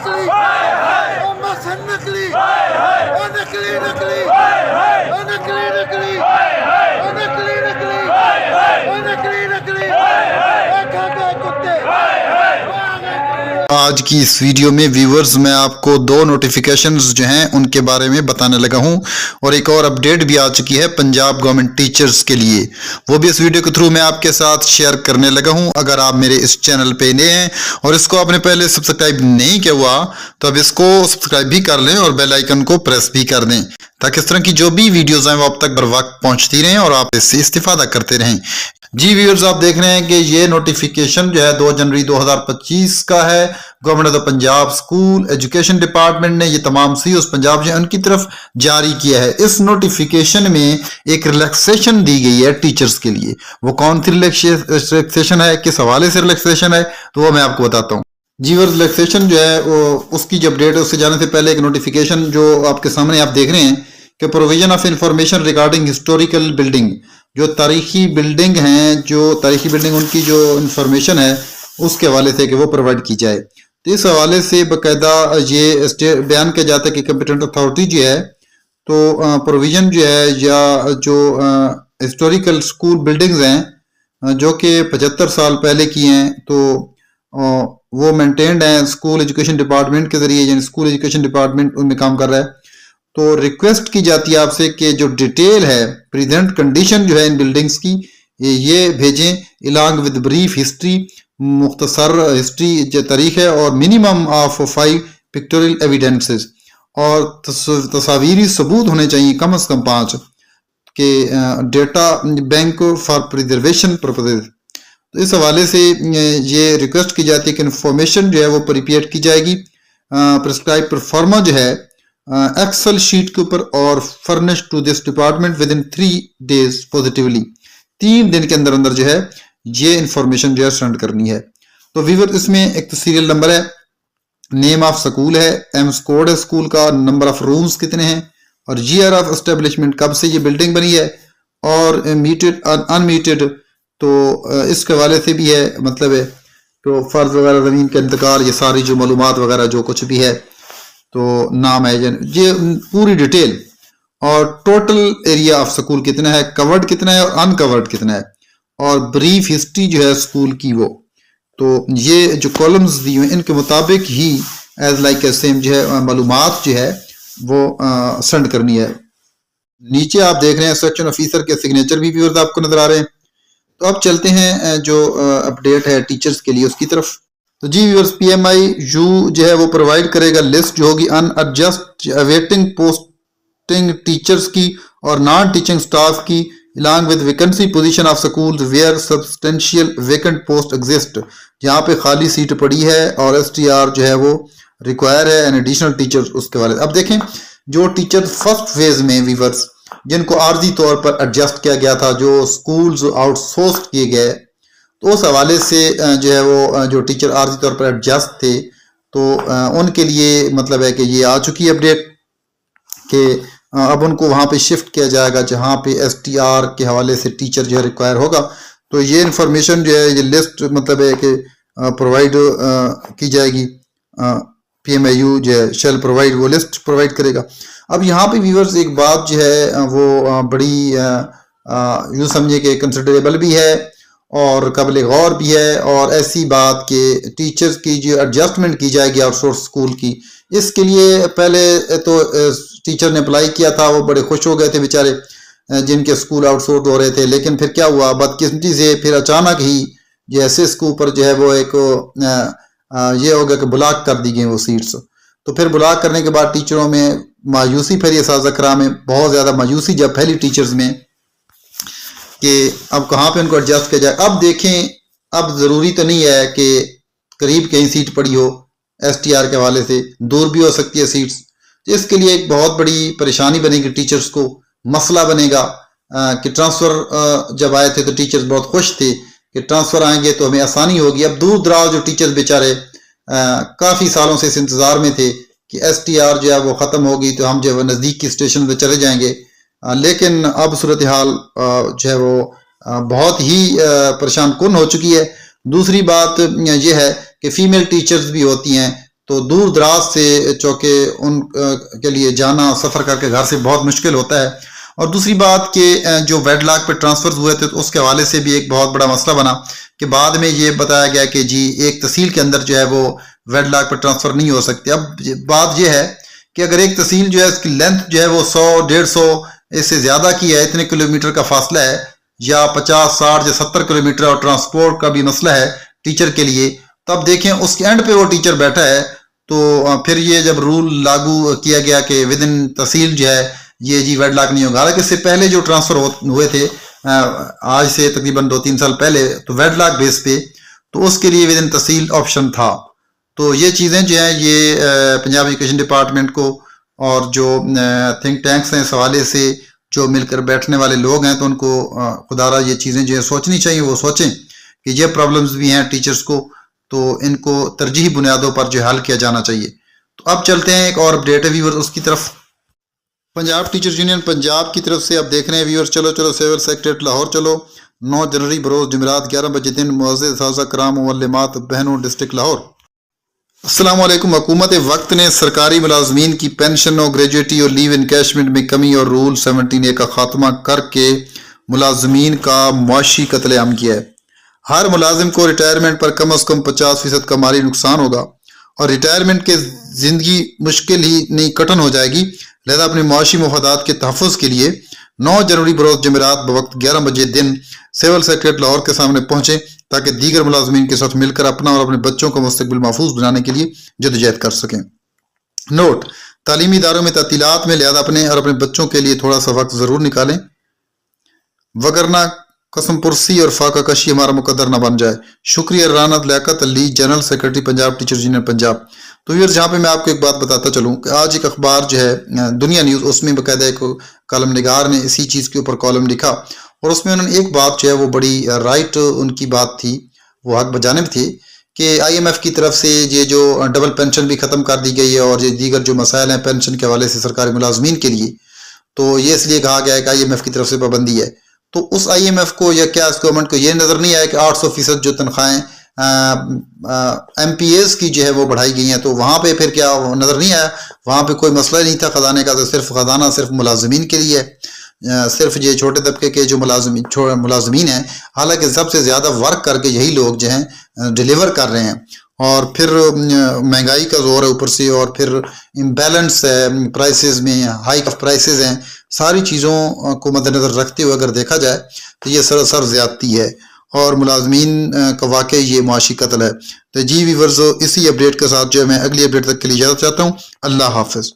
नकली मोहम्मद हसन नकली नकली नकली नकली नकली नकली नकली नकली नकली कुत्ते। आज की इस वीडियो में व्यूअर्स मैं आपको दो नोटिफिकेशंस जो हैं उनके बारे में बताने लगा हूं और एक और अपडेट भी आ चुकी है पंजाब गवर्नमेंट टीचर्स के लिए, वो भी इस वीडियो के थ्रू मैं आपके साथ शेयर करने लगा हूं। अगर आप मेरे इस चैनल पे नए हैं और इसको आपने पहले सब्सक्राइब नहीं किया हुआ तो अब इसको सब्सक्राइब भी कर लें और बेल आइकन को प्रेस भी कर दें ताकि इस तरह की जो भी वीडियोज हैं वो आप तक बर वक्त पहुंचती रहें और आप इससे इस्तेफादा करते रहें। जी व्यूअर्स, आप देख रहे हैं कि ये नोटिफिकेशन जो है 2 जनवरी 2025 का है। Government of Punjab school education department ने ये तमाम सीओस पंजाब जो उनकी तरफ जारी किया है। इस नोटिफिकेशन में एक रिलैक्सेशन दी गई है टीचर्स के लिए। वो कौन सी रिलैक्सेशन है, किस हवाले से रिलैक्सेशन है, तो वो मैं आपको बताता हूँ। जी व्यूअर्स, रिलैक्सेशन जो है वो उसकी जो अपडेट है उससे जाने से पहले एक नोटिफिकेशन जो आपके सामने आप देख रहे हैं कि provision of information regarding historical building, जो तारीखी बिल्डिंग हैं, जो तारीखी बिल्डिंग उनकी जो इंफॉर्मेशन है उसके हवाले से कि वो प्रोवाइड की जाए। तो इस हवाले से बाकायदा ये बयान किया जाता है कि कंपिटेंट अथॉरिटी जो है तो प्रोविजन जो है या जो हिस्टोरिकल स्कूल बिल्डिंग्स हैं जो कि 75 साल पहले की हैं तो वो मेंटेन्ड हैं स्कूल एजुकेशन डिपार्टमेंट के जरिए, यानी स्कूल एजुकेशन डिपार्टमेंट उनमें काम कर रहा है। तो रिक्वेस्ट की जाती है आपसे कि जो डिटेल है प्रेजेंट कंडीशन जो है इन बिल्डिंग्स की ये भेजें इलांग विद ब्रीफ हिस्ट्री, मुख्तसर हिस्ट्री जो तारीख है और मिनिमम ऑफ 5 पिक्टोरियल एविडेंसेस, और तस्वीरी सबूत होने चाहिए कम से कम 5 के data bank for preservation purposes. तो इस हवाले से ये रिक्वेस्ट की जाती है कि इंफॉर्मेशन जो है वो प्रिपेयर की जाएगी प्रिस्क्राइब परफॉर्मा जो है एक्सेल शीट के ऊपर और furnish to this department within 3 days positively, 3 दिन के अंदर अंदर जो है ये इंफॉर्मेशन जो है सेंड करनी है। तो व्यूअर, इसमें एक तो सीरियल नंबर है, नेम ऑफ स्कूल है, एम्स कोड है स्कूल का, नंबर ऑफ रूम्स कितने हैं और ईयर ऑफ एस्टेब्लिशमेंट, कब से ये बिल्डिंग बनी है, और मीटेड अनमीटेड तो इसके हवाले से भी है, मतलब है तो फर्ज वगैरह, जमीन का इंतकाल, ये सारी जो मालूमात वगैरह जो कुछ भी है, तो नाम है ये पूरी डिटेल, और टोटल एरिया ऑफ स्कूल कितना है, कवर्ड कितना है और अनकवर्ड कितना है, और ब्रीफ हिस्ट्री जो है स्कूल की वो। तो ये जो कॉलम्स दी हुए इनके मुताबिक ही एज लाइक ए सेम जो है मालूमात जो है वो सेंड करनी है। नीचे आप देख रहे हैं सेक्शन ऑफिसर के सिग्नेचर भी व्यूअर्स आपको नजर आ रहे हैं। तो अब चलते हैं जो अपडेट है टीचर्स के लिए उसकी तरफ। तो जी व्यूअर्स, PMIU जो है वो प्रोवाइड करेगा लिस्ट जो होगी अनएडजस्ट अवेटिंग पोस्टिंग टीचर्स की और नॉन टीचिंग स्टाफ की, along with vacancy position of schools where substantial vacant post exist, जहाँ पे खाली सीट पड़ी है और STR जो है वो रिक्वायर है एंड एडिशनल टीचर्स उसके वाले। अब देखें जो टीचर फर्स्ट फेज में व्यूअर्स जिनको आर्जी तौर पर एडजस्ट किया गया था, जो स्कूल्स आउटसोर्स किए गए, तो उस हवाले से जो है वो जो टीचर आर्जी तौर पर एडजस्ट थे तो उनके लिए मतलब है कि ये आ चुकी है अपडेट कि अब उनको वहाँ पे शिफ्ट किया जाएगा जहाँ पे STR के हवाले से टीचर जो है रिक्वायर होगा। तो ये इंफॉर्मेशन जो है ये लिस्ट मतलब है कि प्रोवाइड की जाएगी, PMIU जो है शेल प्रोवाइड, वो लिस्ट प्रोवाइड करेगा। अब यहाँ पे व्यूअर्स एक बात जो है वो बड़ी यूँ समझिए कि कंसिडरेबल भी है और काबिल गौर भी है, और ऐसी बात कि टीचर्स की जो एडजस्टमेंट की जाएगी आउटसोर्स स्कूल की, इसके लिए पहले तो टीचर ने अप्लाई किया था, वो बड़े खुश हो गए थे बेचारे जिनके स्कूल आउटसोर्स हो रहे थे। लेकिन फिर क्या हुआ, बदकिस्मती से फिर अचानक ही जो एसएस के ऊपर जो है वो एक ये हो गया कि ब्लॉक कर दी गई वो सीट्स। तो फिर ब्लॉक करने के बाद टीचरों में मायूसी फैली, असातिज़ा कराम में बहुत ज़्यादा मायूसी जब फैली टीचर्स में कि अब कहाँ पे उनको एडजस्ट किया जाए। अब देखें, अब ज़रूरी तो नहीं है कि करीब कहीं सीट पड़ी हो, STR के हवाले से दूर भी हो सकती है सीट्स। तो इसके लिए एक बहुत बड़ी परेशानी बनेगी टीचर्स को, मसला बनेगा कि ट्रांसफ़र जब आए थे तो टीचर्स बहुत खुश थे कि ट्रांसफ़र आएंगे तो हमें आसानी होगी। अब दूर दराज जो टीचर्स बेचारे काफ़ी सालों से इस इंतज़ार में थे कि STR जो है वो ख़त्म होगी तो हम जो है नज़दीक की स्टेशन पर चले जाएंगे, लेकिन अब सूरत हाल जो है वो बहुत ही परेशान कुन हो चुकी है। दूसरी बात यह है कि फीमेल टीचर्स भी होती हैं, تو دور دراز سے چونکہ ان کے لیے جانا سفر کر کے گھر سے بہت مشکل ہوتا ہے. اور دوسری بات کہ جو ویڈ لاک پہ ٹرانسفرز ہوئے تھے تو اس کے حوالے سے بھی ایک بہت بڑا مسئلہ بنا کہ بعد میں یہ بتایا گیا کہ جی ایک تحصیل کے اندر جو ہے وہ ویڈ لاک پہ ٹرانسفر نہیں ہو سکتے. اب بات یہ ہے کہ اگر ایک تحصیل جو ہے اس کی لینتھ جو ہے وہ 100-150 اس سے زیادہ کی ہے, اتنے کلومیٹر کا فاصلہ ہے, یا 50, 60 یا 70 کلومیٹر, اور ٹرانسپورٹ کا بھی مسئلہ ہے ٹیچر کے لیے, تب دیکھیں اس کے اینڈ پہ وہ ٹیچر بیٹھا ہے. تو پھر یہ جب رول لاگو کیا گیا کہ ود ان تحصیل جو ہے یہ جی ویڈ لاک نہیں ہوگا, حالانکہ اس سے پہلے جو ٹرانسفر ہوئے تھے آج سے تقریباً 2-3 سال پہلے تو ویڈ لاک بیس پہ, تو اس کے لیے ود ان تحصیل آپشن تھا. تو یہ چیزیں جو ہیں یہ پنجاب ایجوکیشن ڈپارٹمنٹ کو اور جو تھنک ٹینکس ہیں اس حوالے سے جو مل کر بیٹھنے والے لوگ ہیں تو ان کو خدا را یہ چیزیں جو ہے سوچنی چاہیے, وہ سوچیں کہ یہ پرابلمز بھی ہیں ٹیچرز کو, تو ان کو ترجیحی بنیادوں پر جو حل کیا جانا چاہیے. تو اب چلتے ہیں ایک اور اپڈیٹ ہے ویور اس کی طرف. پنجاب ٹیچرز یونین پنجاب کی طرف سے اب دیکھ رہے ہیں ویور, چلو سول سیکریٹریٹ لاہور چلو, 9 جنوری بروز جمعرات 11 بجے دن, معزز اساتذہ کرام معلمات بہنوں ڈسٹرکٹ لاہور. السلام علیکم. حکومت وقت نے سرکاری ملازمین کی پینشنوں, گریجویٹی اور لیو انکیشمنٹ میں کمی اور رول 17A کا خاتمہ کر کے ملازمین کا معاشی قتل عام کیا ہے. ہر ملازم کو ریٹائرمنٹ پر کم از کم 50% کا مالی نقصان ہوگا اور ریٹائرمنٹ کے زندگی مشکل ہی نہیں کٹن ہو جائے گی. لہذا اپنے معاشی مفادات کے تحفظ کے لیے 9 جنوری بروز جمعرات بوقت 11 بجے دن سول سیکریٹریٹ لاہور کے سامنے پہنچیں تاکہ دیگر ملازمین کے ساتھ مل کر اپنا اور اپنے بچوں کا مستقبل محفوظ بنانے کے لیے جدوجہد کر سکیں. نوٹ: تعلیمی اداروں میں تعطیلات میں لہذا اپنے اور اپنے بچوں کے لیے تھوڑا سا وقت ضرور نکالیں, وگرنہ قسم پرسی اور فاقہ کشی ہمارا مقدر نہ بن جائے. شکریہ. رانت Liaquat Ali, general secretary Punjab teachers union Punjab. تو ویئر جہاں پہ میں آپ کو ایک بات بتاتا چلوں کہ آج ایک اخبار جو ہے دنیا نیوز, اس میں باقاعدہ ایک کالم نگار نے اسی چیز کے اوپر کالم لکھا اور اس میں انہوں نے ایک بات جو ہے وہ بڑی رائٹ ان کی بات تھی, وہ حق بجانب تھی کہ IMF کی طرف سے یہ جو ڈبل پینشن بھی ختم کر دی گئی ہے اور یہ دیگر جو مسائل ہیں پینشن کے حوالے سے سرکاری ملازمین کے لیے, تو یہ اس لیے کہا گیا ہے کہ IMF کی طرف سے پابندی ہے. تو اس IMF کو یا کیا اس گورنمنٹ کو یہ نظر نہیں آیا کہ 800% جو تنخواہیں MPAs کی جو ہے وہ بڑھائی گئی ہیں, تو وہاں پہ پھر کیا نظر نہیں آیا؟ وہاں پہ کوئی مسئلہ نہیں تھا خزانے کا, تو صرف خزانہ صرف ملازمین کے لیے ہے, صرف یہ چھوٹے طبقے کے جو ملازمین ہیں, حالانکہ سب سے زیادہ ورک کر کے یہی لوگ جو ہیں ڈیلیور کر رہے ہیں. اور پھر مہنگائی کا زور ہے اوپر سے, اور پھر امبیلنس ہے پرائسز میں, ہائیک آف پرائسز ہیں, ساری چیزوں کو مد نظر رکھتے ہوئے اگر دیکھا جائے تو یہ سراسر زیادتی ہے اور ملازمین کا واقعی یہ معاشی قتل ہے. تو جی ویورز, اسی اپڈیٹ کے ساتھ جو ہے میں اگلی اپڈیٹ تک کے لیے اجازت چاہتا ہوں. اللہ حافظ.